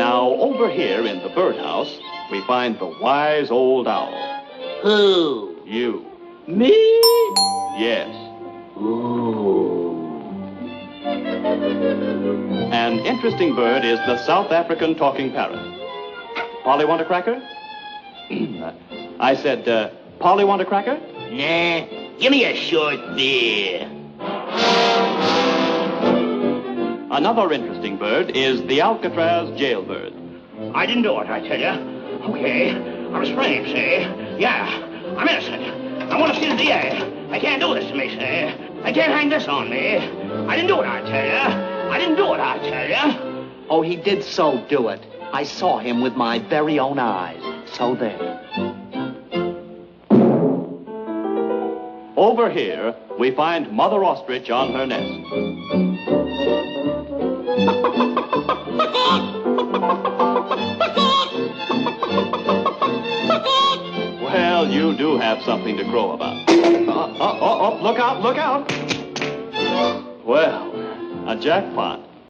Now, over here in the birdhouse, we find the wise old owl. Who? You. Me? Yes. Ooh. An interesting bird is the South African talking parrot. Polly, want a cracker? I said, Polly, want a cracker? Nah, give me a short beer. Another interesting bird is the Alcatraz jailbird. I didn't do it, I tell you. Okay, I was framed, see? Yeah, I'm innocent. I want to see the DA. They can't do this to me, see? They can't hang this on me. I didn't do it, I tell you. I didn't do it, I tell you. Oh, he did so do it. I saw him with my very own eyes. So there. Over here, we find Mother Ostrich on her nest. Well, you do have something to crow about. Look out, look out. Well, a jackpot.